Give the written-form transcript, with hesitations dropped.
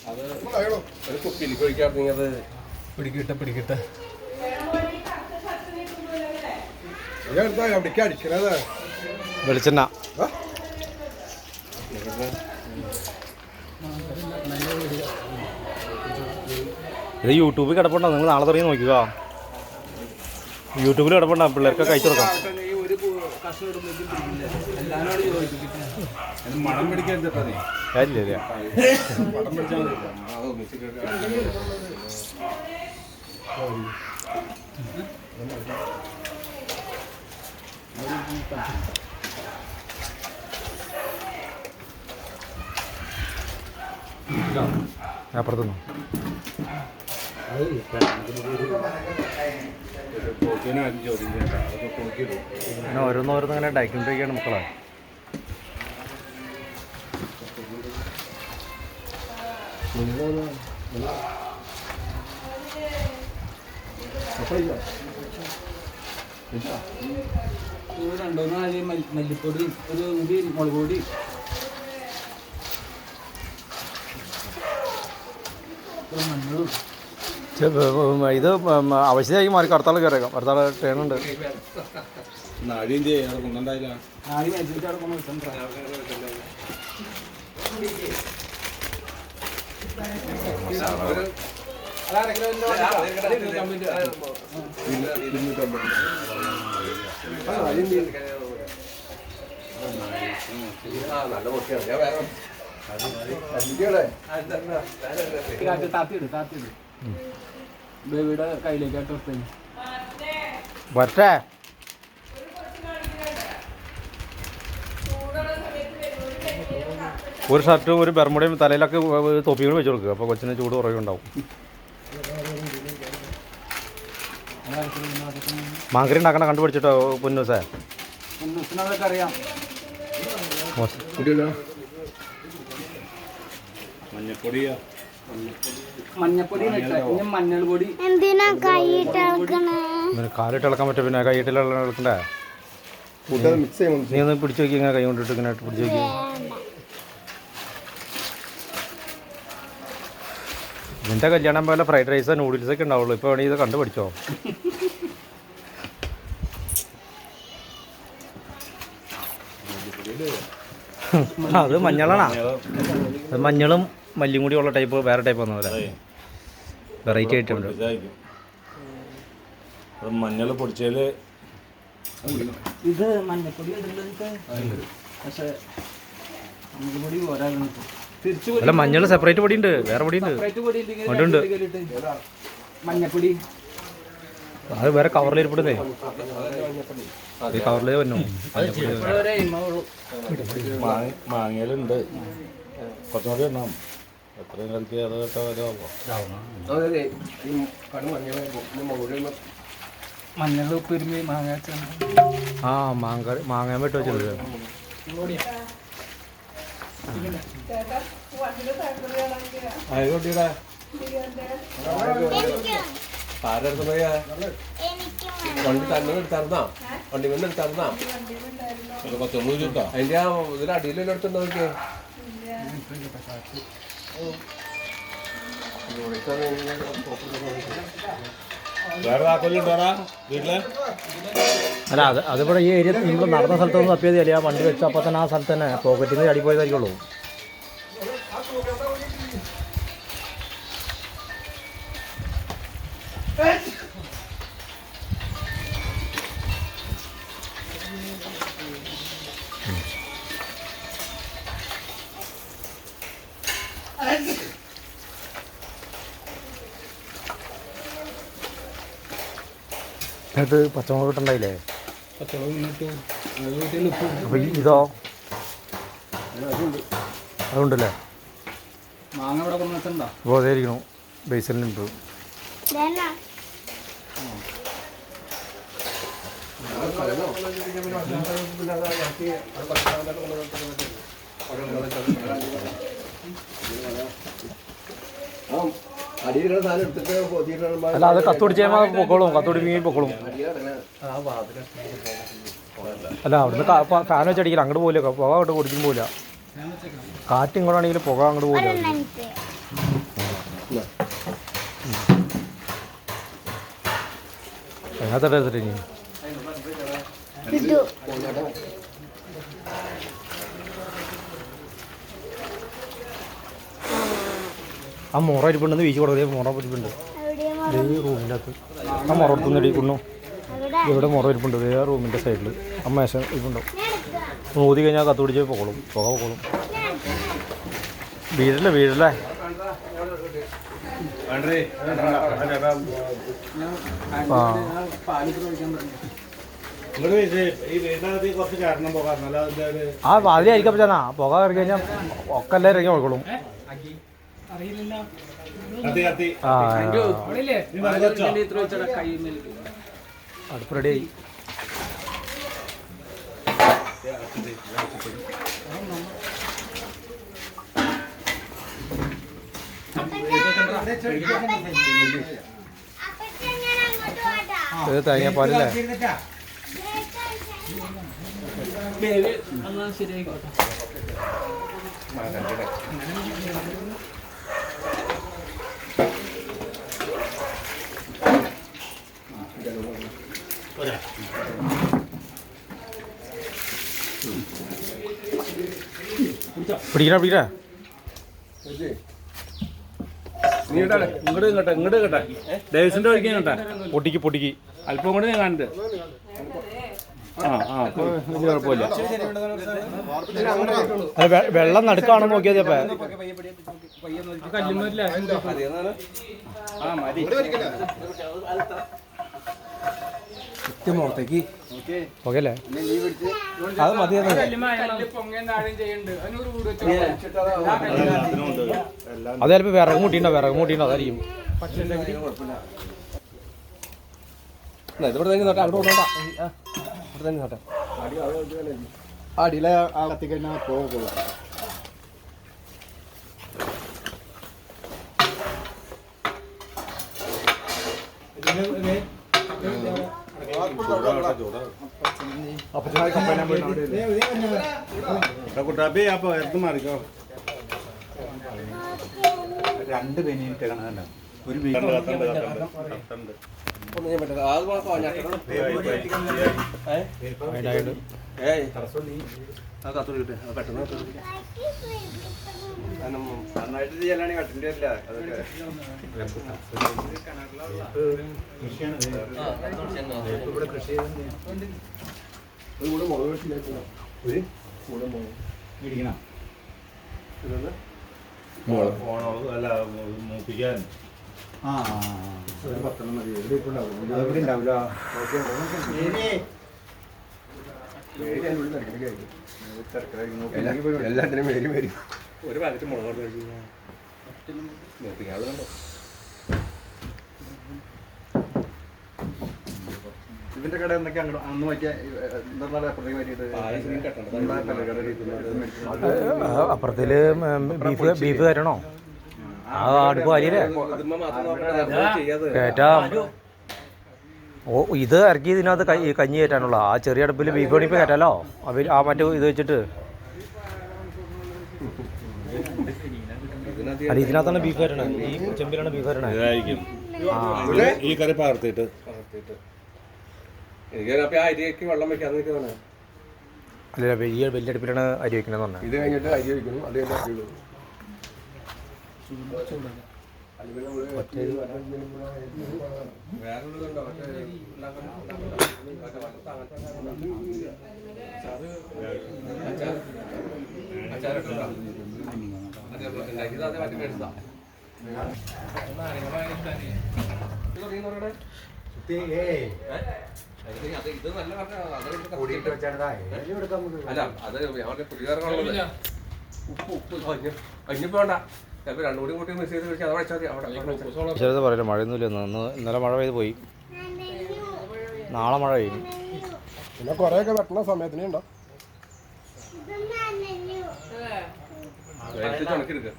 അത് ഒരു കുപ്പിയിലേക്ക് ഒഴിക്കാറുണ്ടെങ്കിൽ അത് പിടിക്കട്ടെ വെളിച്ചെണ്ണ ഇത് യൂട്യൂബിൽ കിടപ്പുണ്ടോ? നിങ്ങൾ നാളെ തുടങ്ങി നോക്കുക. യൂട്യൂബിൽ കിടപ്പുണ്ടോ? പിള്ളേർക്ക് കഴിച്ചു കൊടുക്കാം. മണം പിടിക്കാൻ കാര്യമില്ല. അപ്പുറത്തുനിന്ന് അങ്ങനെ ഓരോന്നോരോന്ന് ഇങ്ങനെ ഡയക്കിണ്ടിരിക്കുകയാണ് മക്കളെ. മല്ലിപ്പൊടി ഒരു മുളക് പൊടി ഇത് ആവശ്യമായി മാറി കറുത്താൾ കയറിയേക്കാം. കറുത്താൾ ട്രെയിനുണ്ട്. ബേബിയുടെ കയ്യിലേക്കായിട്ട് വരട്ടെ. ഒരു ഷർട്ടും ഒരു ബർമുടയും തലയിലൊക്കെ തൊപ്പികളും വെച്ച് കൊടുക്കുക. അപ്പോൾ കൊച്ചിന് ചൂട് കുറവുണ്ടാവും. മാങ്കറി ഉണ്ടാക്കണ കണ്ടുപിടിച്ചിട്ടോ പൊന്നൂസേ? പൊന്നൂസിനതൊക്കെ അറിയാം. മഞ്ഞപ്പൊടി മഞ്ഞൾ പൊടി എന്തിനാ കൈയിട്ടിളക്കണേ? കാലിട്ട് ഇളക്കാൻ പറ്റും. പിന്നെ കൈയിട്ടിൽ ഇളക്കണ്ടേ? നീ ഒന്ന് പിടിച്ചു നോക്കി. ഇങ്ങനെ കൈ കൊണ്ടിട്ട് ഇങ്ങനെ പിടിച്ചു നോക്കി. നിന്റെ കല്യാണം പോലെ ഫ്രൈഡ് റൈസ് നൂഡിൽസ് ഒക്കെ ഉണ്ടാവുള്ളൂ. ഇപ്പോൾ വേണമെങ്കിൽ ഇത് കണ്ടുപിടിച്ചോ. അത് മഞ്ഞളാണോ? അത് മഞ്ഞളും മല്ലിയും കൂടി ഉള്ള ടൈപ്പ് വേറെ ടൈപ്പ് വന്നു. വെറൈറ്റി ആയിട്ടുണ്ട്. മഞ്ഞൾ പൊടിച്ചാൽ ഇത് മഞ്ഞപ്പൊടി പക്ഷേ മഞ്ഞൾപ്പൊടി പോരാ. അല്ല, മഞ്ഞൾ സെപ്പറേറ്റ് പൊടി ഉണ്ട്, വേറെ പൊടി ഉണ്ട്. ഉണ്ട്. മഞ്ഞപ്പൊടി അത് വേറെ കവറിൽ ഇരിപ്പെടുന്നേ. ഈ കവറിലേ വന്നു. മാങ്ങയിലുണ്ട്. കുറച്ചുകൂടി എണ്ണാം. എത്രയും കളിക്ക് അതൊക്കെ മഞ്ഞൾ ഉപ്പിരുമി മാങ്ങ മാങ്ങ വിട്ട് വെച്ചിട്ടുണ്ട്. വണ്ടി തന്നെ എടുത്തായിരുന്നാ? വണ്ടി വന്ന് എടുത്തായിരുന്നാ? അതിന്റെ ആ ഇതിൽ അടിയിലെല്ലാം എടുത്തുണ്ടോ നോക്കിയേ? അല്ല, അതിവിടെ ഈ ഏരിയ നിങ്ങൾ നടന്ന സ്ഥലത്തൊന്നും തപ്പിയതല്ലേ? ആ വണ്ടി വെച്ച അപ്പോൾ തന്നെ ആ സ്ഥലത്ത് തന്നെ പോക്കറ്റിൽ നിന്ന് അടിപ്പോയതായിരിക്കുള്ളൂ. അത് പച്ചമുളക് ഇട്ടുണ്ടായില്ലേ? അപ്പോൾ ഇതോ? അതുണ്ടല്ലേ? മാങ്ങ ഇവിടെ കൊണ്ടുവന്നിട്ടുണ്ടോ? അപ്പോൾ അതായിരിക്കണം. ബേസലിനുണ്ട്. അല്ല, അത് കത്തുപിടിച്ച് കഴിയുമ്പോൾ പൊക്കോളും. കത്തുപിടി പൊക്കോളും. അല്ല, അവിടുന്ന് ഫാൻ വെച്ചടിക്കില്ല. അങ്ങോട്ട് പോകില്ല. പുക അങ്ങോട്ട് കുടിക്കും പോകില്ല. കാറ്റ് ഇങ്ങോട്ടാണെങ്കിൽ പുക അങ്ങോട്ട് പോകില്ല. അതിനകത്തോട്ട് എടുത്തിട്ട് ഇനി ഇട്ടു. ആ മുറ ഇരിപ്പുണ്ടെന്ന് വീശി കൊടുത്തേ മുറ ഇരിപ്പുണ്ട് എവിടെയാ റൂമിൻ്റെ അകത്ത് ആ മുറ എടുത്തുനിന്ന് ഇടിക്കുന്നു അവിടെ ഇവിടെ മുറ ഇരിപ്പുണ്ട് ആ റൂമിൻ്റെ സൈഡിൽ ആ മേശ ഇരിപ്പുണ്ടാവും ഊതി കഴിഞ്ഞാൽ കത്ത് പിടിച്ച് പൊക്കോളും പുക പൊക്കോളും വീഴല്ലേ ആ ആ അതിലായിരിക്കും പറ്റാ പുക കയറി കഴിഞ്ഞാൽ ഒക്കെ എല്ലാം ഇറങ്ങി നോക്കോളും ആ അടുപ്പ് റെഡിയായി ഇത് തേങ്ങാപ്പാലല്ലേ ശരിയായിക്കോട്ടെ. പിടിക്കണ ഇങ്ങോട്ട് കേട്ടെ ഡേവിസിന്റെ ഒഴിക്കാൻ കേട്ടാ പൊട്ടിക്ക് അല്പം കൂടെ ഞാൻ കണ്ടിട്ട് വലിയ കുഴപ്പമില്ല. അത് വെള്ളം നടുക്കാണോ നോക്കിയത് അപ്പൊ മുഖത്തേക്ക് ഓക്കെ അല്ലേ അത് മതി. അത് ചിലപ്പോ വിറക് മുട്ടിണ്ടോ അതായിരിക്കും. ഇവിടെ തന്നെ നോട്ടെ അങ്ങോട്ട് കൊണ്ടോട്ടാ ഇവിടെ തന്നെ നോട്ടെ അടിയിലെ ആ കത്തിക്കഴിഞ്ഞാൽ പോകുള്ളൂ. കുട്ടാപ്പി അപ്പൊ എടുത്ത് മാറിക്കോ. രണ്ട് ബനിയനിട്ട് കാണാൻ ഒരു ഒന്നും ചെയ്യാൻ പറ്റില്ല. അത് കത്തോടി കിട്ടെ പെട്ടെന്ന് നന്നായിട്ട് ചെയ്യാനാണെങ്കിൽ കട്ടിൻ്റെ അല്ല അതൊക്കെ കൂടെ മുളക് വെച്ചില്ല ഒരു കൂടെ ഇടിക്കണം അല്ല മൂപ്പിക്കാൻ ഒരു 10 മതി. ഇവിടെ ഉണ്ടാവില്ല. എല്ലാത്തിനും മേരി മേരി ഒരു പാക്കറ്റ് മുളക് നോക്കിക്കാതെ കണ്ടോ. ഇതിന്റെ കട എന്തൊക്കെ അന്ന് പറ്റിയ അപ്പുറത്തേക്ക് പറ്റിയത് അപ്പുറത്തില് ബീഫ് തരണോ? ആ അടുപ്പ് കാര്യല്ലേ കേറ്റാ. ഓ ഇത് ഇറക്കി ഇതിനകത്ത് കഞ്ഞി കയറ്റാനുള്ള ആ ചെറിയ അടുപ്പിൽ ബീഫ് പണിപ്പ് കയറ്റാലോ. ആ മറ്റു ഇത് വെച്ചിട്ട് അല്ല ഇതിനകത്താണ് ബീഫ് കയറ്റണേ. ഈ ചെമ്പിലാണ് ബീഫ് കയറ്റണേ. ഈ കറി പകർത്തിട്ട് എനിക്ക് ആ അരിയൊക്കെ വെള്ളം വെക്കാതെ നിൽക്കുന്നതാണ്. അല്ല വലിയ അടുപ്പിലാണ് അരി വെക്കണമെന്ന് പറഞ്ഞത്. ഇത് കഴിഞ്ഞിട്ട് അരി വയ്ക്കുന്നു. അത് കഴിഞ്ഞാൽ ചെറുത് പറയില്ല മഴയൊന്നുമില്ല. ഇന്നലെ മഴ പെയ്ത് പോയി. നാളെ മഴ പെയ്യും. പിന്നെ കുറെയൊക്കെ വെട്ടണ സമയത്തിന് ഉണ്ടോ ഇതൊന്നും ചുണക്കെടുക്കുക